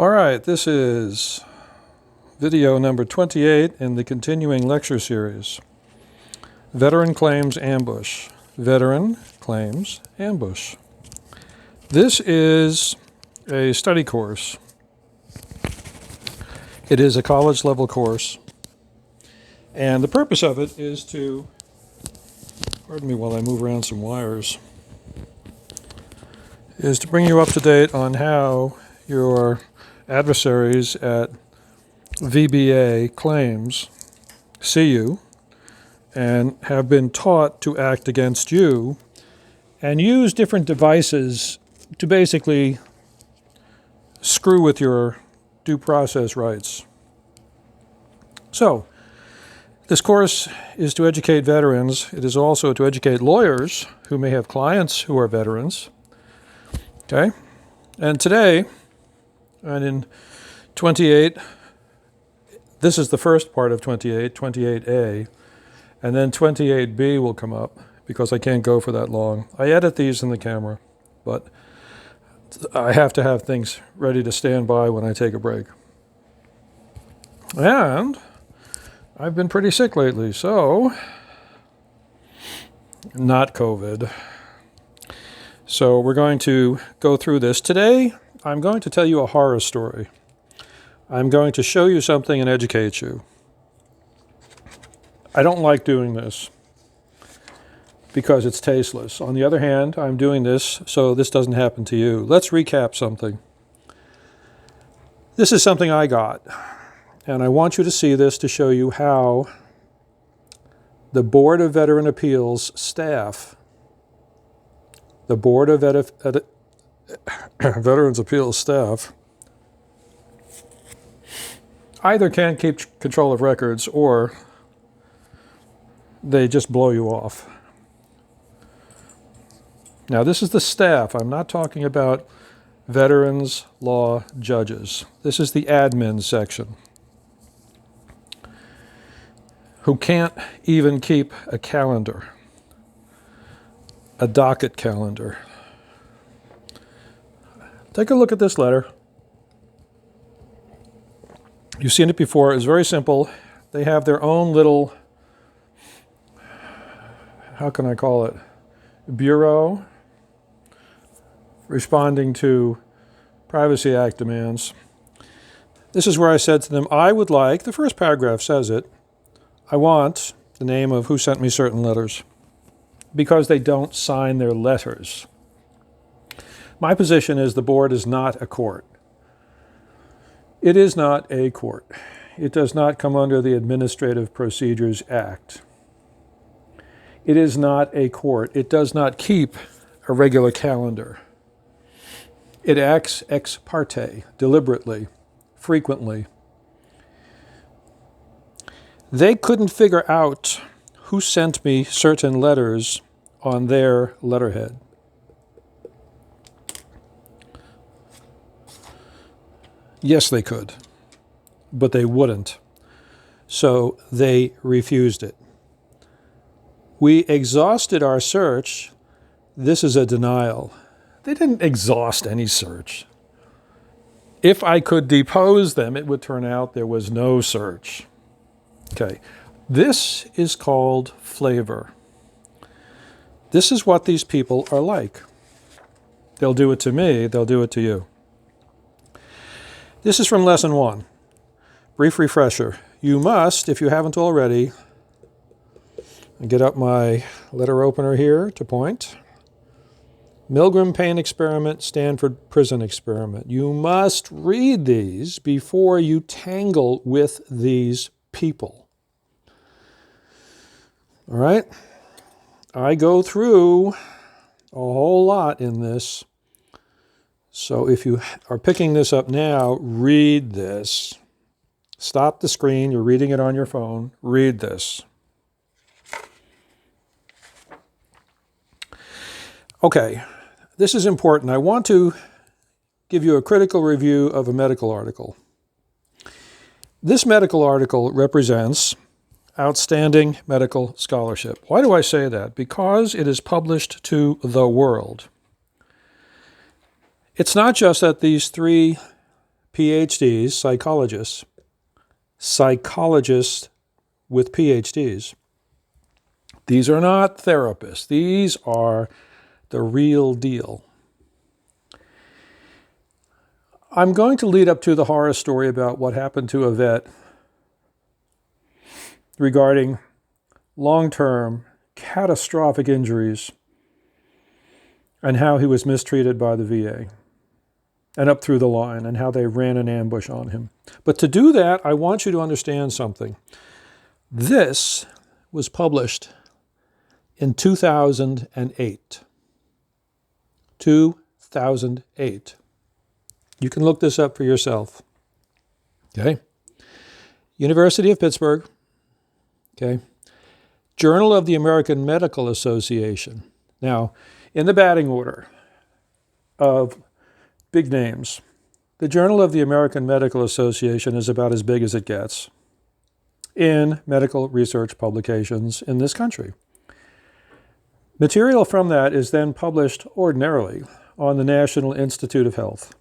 All right, this is video number 28 in the continuing lecture series. Veteran Claims Ambush. Veteran Claims Ambush. This is a study course. It is a college level course. And the purpose of it is to, pardon me while I move around some wires, is to bring you up to date on how your adversaries at VBA claims see you and have been taught to act against you and use different devices to basically screw with your due process rights. So, this course is to educate veterans. It is also to educate lawyers who may have clients who are veterans. Okay? And today, and in 28, this is the first part of 28, 28A, and then 28B will come up because I can't go for that long. I edit these in the camera, but I have to have things ready to stand by when I take a break. And I've been pretty sick lately, so not COVID. So we're going to go through this. Today, I'm going to tell you a horror story. I'm going to show you something and educate you. I don't like doing this because it's tasteless. On the other hand, I'm doing this so this doesn't happen to you. Let's recap something. This is something I got, and I want you to see this to show you how the Board of Veteran Appeals staff, the Board of Veterans Appeals staff, either can't keep control of records or they just blow you off. Now, this is the staff. I'm not talking about veterans law judges. This is the admin section, who can't even keep a calendar, a docket calendar. Take a look at this letter. You've seen it before. It's very simple. They have their own little, how can I call it, bureau responding to Privacy Act demands. This is where I said to them, I would like, the first paragraph says it, I want the name of who sent me certain letters, because they don't sign their letters. My position is the board is not a court. It is not a court. It does not come under the Administrative Procedures Act. It is not a court. It does not keep a regular calendar. It acts ex parte, deliberately, frequently. They couldn't figure out who sent me certain letters on their letterhead. Yes, they could, but they wouldn't. So they refused it. We exhausted our search. This is a denial. They didn't exhaust any search. If I could depose them, it would turn out there was no search. Okay, this is called flavor. This is what these people are like. They'll do it to me, they'll do it to you. This is from lesson 1. Brief refresher. You must, if you haven't already, get up my letter opener here to point. Milgram Pain Experiment, Stanford Prison Experiment. You must read these before you tangle with these people. All right? I go through a whole lot in this. So if you are picking this up now, read this. Stop the screen. You're reading it on your phone. Read this. Okay, this is important. I want to give you a critical review of a medical article. This medical article represents outstanding medical scholarship. Why do I say that? Because it is published to the world. It's not just that these 3 PhDs, psychologists with PhDs. These are not therapists. These are the real deal. I'm going to lead up to the horror story about what happened to a vet regarding long-term catastrophic injuries and how he was mistreated by the VA and up through the line and how they ran an ambush on him. But to do that, I want you to understand something. This was published in 2008. 2008. You can look this up for yourself. Okay? University of Pittsburgh. Okay? Journal of the American Medical Association. Now, in the batting order of big names, the Journal of the American Medical Association is about as big as it gets in medical research publications in this country. Material from that is then published ordinarily on the National Institute of Health,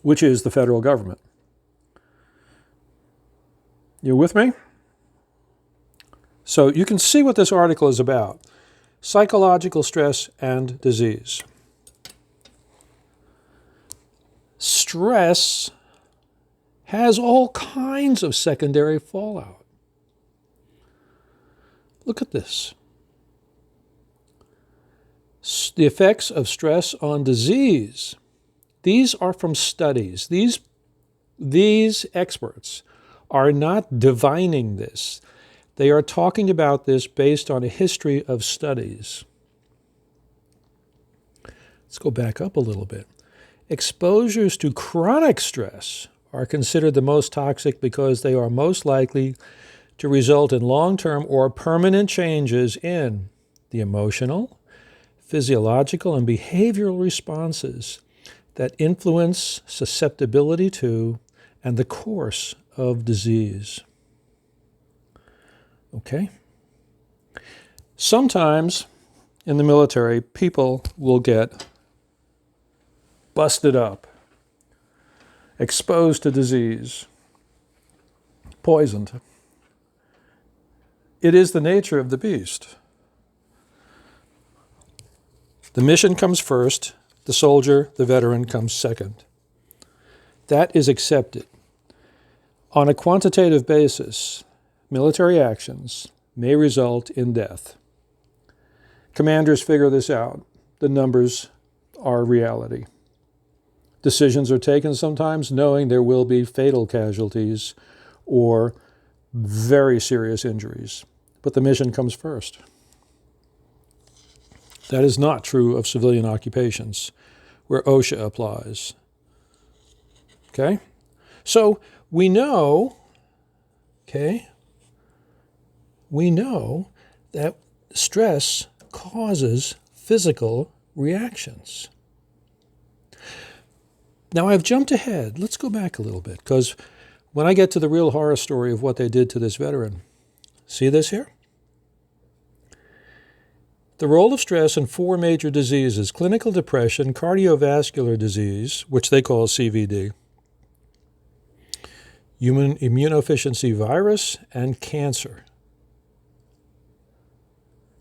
which is the federal government. You with me? So you can see what this article is about. Psychological stress and disease. Stress has all kinds of secondary fallout. Look at this. The effects of stress on disease. These are from studies. These experts are not divining this. They are talking about this based on a history of studies. Let's go back up a little bit. Exposures to chronic stress are considered the most toxic because they are most likely to result in long-term or permanent changes in the emotional, physiological, and behavioral responses that influence susceptibility to and the course of disease. Okay? Sometimes in the military, people will get busted up, exposed to disease, poisoned. It is the nature of the beast. The mission comes first, the soldier, the veteran comes second. That is accepted. On a quantitative basis, military actions may result in death. Commanders figure this out. The numbers are reality. Decisions are taken sometimes knowing there will be fatal casualties or very serious injuries. But the mission comes first. That is not true of civilian occupations, where OSHA applies. Okay? So we know that stress causes physical reactions. Now, I've jumped ahead. Let's go back a little bit, because when I get to the real horror story of what they did to this veteran, see this here? The role of stress in 4 major diseases: clinical depression, cardiovascular disease, which they call CVD, human immunodeficiency virus, and cancer.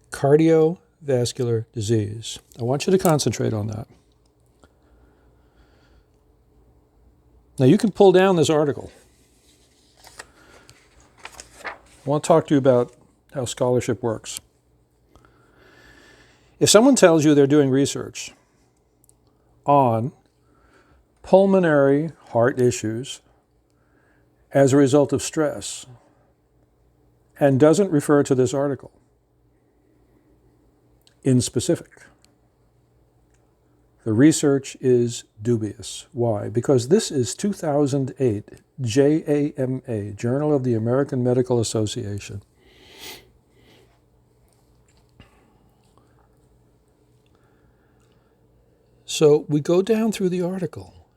Cardiovascular disease. I want you to concentrate on that. Now, you can pull down this article. I want to talk to you about how scholarship works. If someone tells you they're doing research on pulmonary heart issues as a result of stress and doesn't refer to this article in specific, the research is dubious. Why? Because this is 2008 JAMA, Journal of the American Medical Association. So we go down through the article.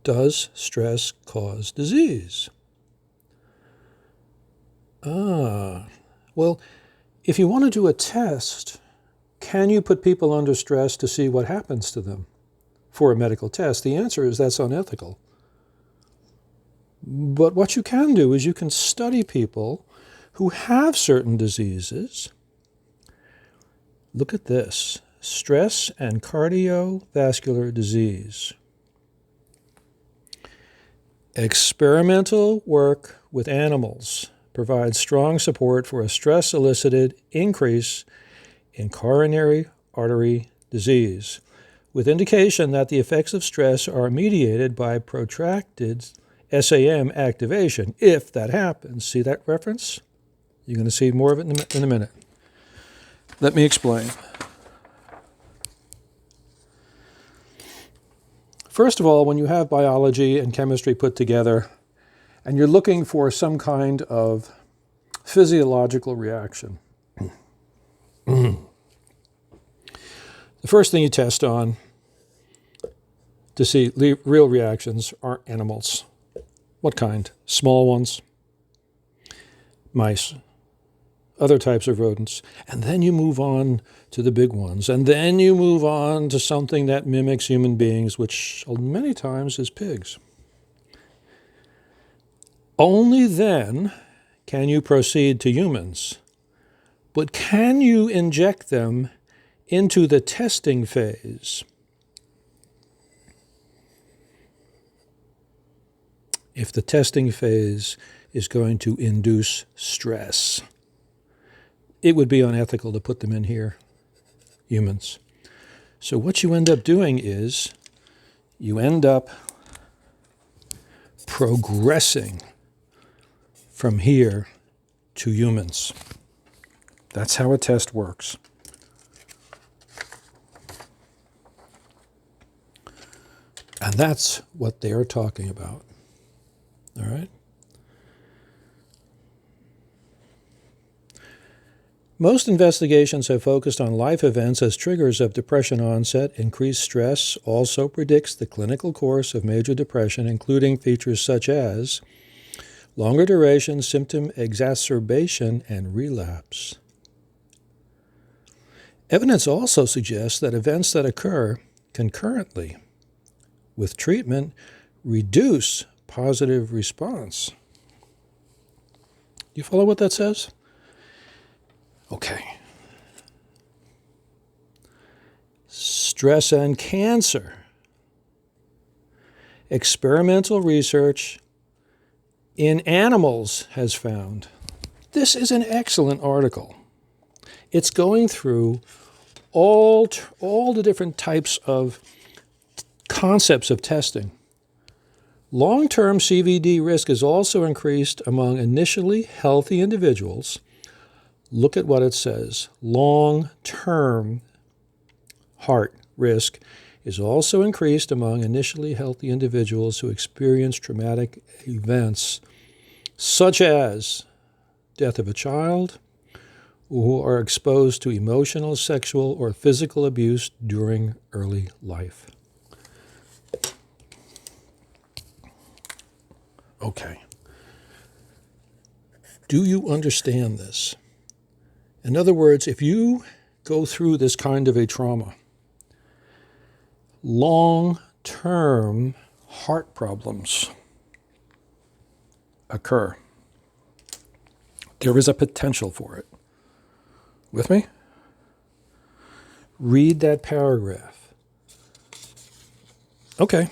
Does stress cause disease? Well, if you want to do a test, can you put people under stress to see what happens to them? for a medical test? The answer is that's unethical. But what you can do is you can study people who have certain diseases. Look at this: stress and cardiovascular disease. Experimental work with animals provides strong support for a stress-elicited increase in coronary artery disease, with indication that the effects of stress are mediated by protracted SAM activation, if that happens. See that reference? You're going to see more of it in a minute. Let me explain. First of all, when you have biology and chemistry put together, and you're looking for some kind of physiological reaction, the first thing you test on to see real reactions are animals. What kind? Small ones, mice, other types of rodents. And then you move on to the big ones. And then you move on to something that mimics human beings, which many times is pigs. Only then can you proceed to humans. But can you inject them into the testing phase? If the testing phase is going to induce stress, it would be unethical to put them in here, humans. So what you end up doing is you end up progressing from here to humans. That's how a test works. And that's what they are talking about. All right? Most investigations have focused on life events as triggers of depression onset. Increased stress also predicts the clinical course of major depression, including features such as longer duration, symptom exacerbation, and relapse. Evidence also suggests that events that occur concurrently with treatment reduce positive response. You follow what that says? Okay. Stress and cancer. Experimental research in animals has found. This is an excellent article. It's going through all the different types of concepts of testing. Long-term CVD risk is also increased among initially healthy individuals. Look at what it says. Long-term heart risk is also increased among initially healthy individuals who experience traumatic events such as death of a child, who are exposed to emotional, sexual, or physical abuse during early life. Okay. Do you understand this? In other words, if you go through this kind of a trauma, long-term heart problems occur. There is a potential for it. With me? Read that paragraph. Okay.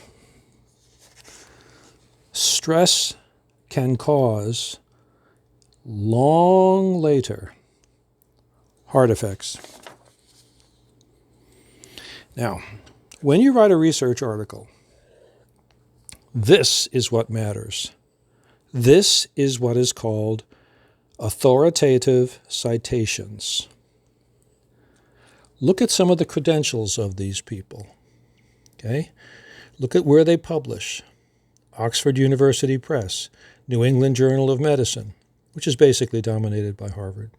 Stress can cause long later heart effects. Now, when you write a research article, this is what matters. This is what is called authoritative citations. Look at some of the credentials of these people. Okay? Look at where they publish. Oxford University Press, New England Journal of Medicine, which is basically dominated by Harvard.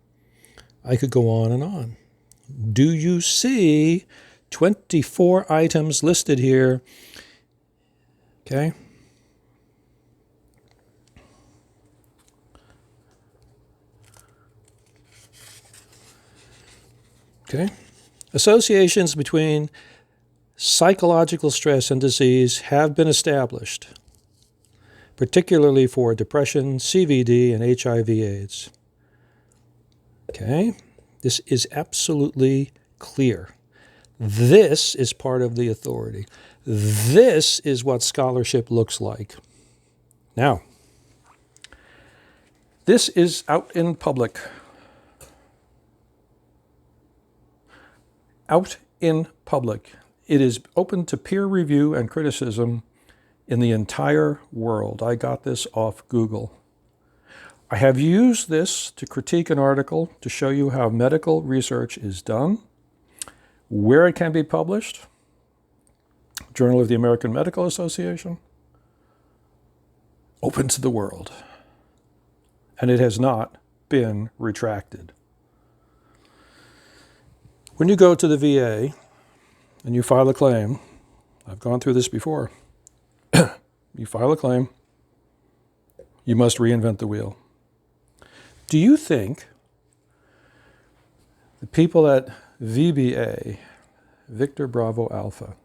I could go on and on. Do you see 24 items listed here? Okay? Okay? Associations between psychological stress and disease have been established, particularly for depression, CVD, and HIV/AIDS. Okay, this is absolutely clear. This is part of the authority. This is what scholarship looks like. Now, this is out in public. Out in public. It is open to peer review and criticism in the entire world. I got this off Google. I have used this to critique an article to show you how medical research is done, where it can be published, Journal of the American Medical Association, open to the world. And it has not been retracted. When you go to the VA and you file a claim, I've gone through this before, you file a claim, you must reinvent the wheel. Do you think the people at VBA, Victor Bravo Alpha,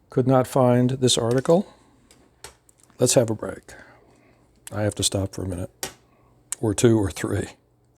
could not find this article? Let's have a break. I have to stop for a minute, or two, or three.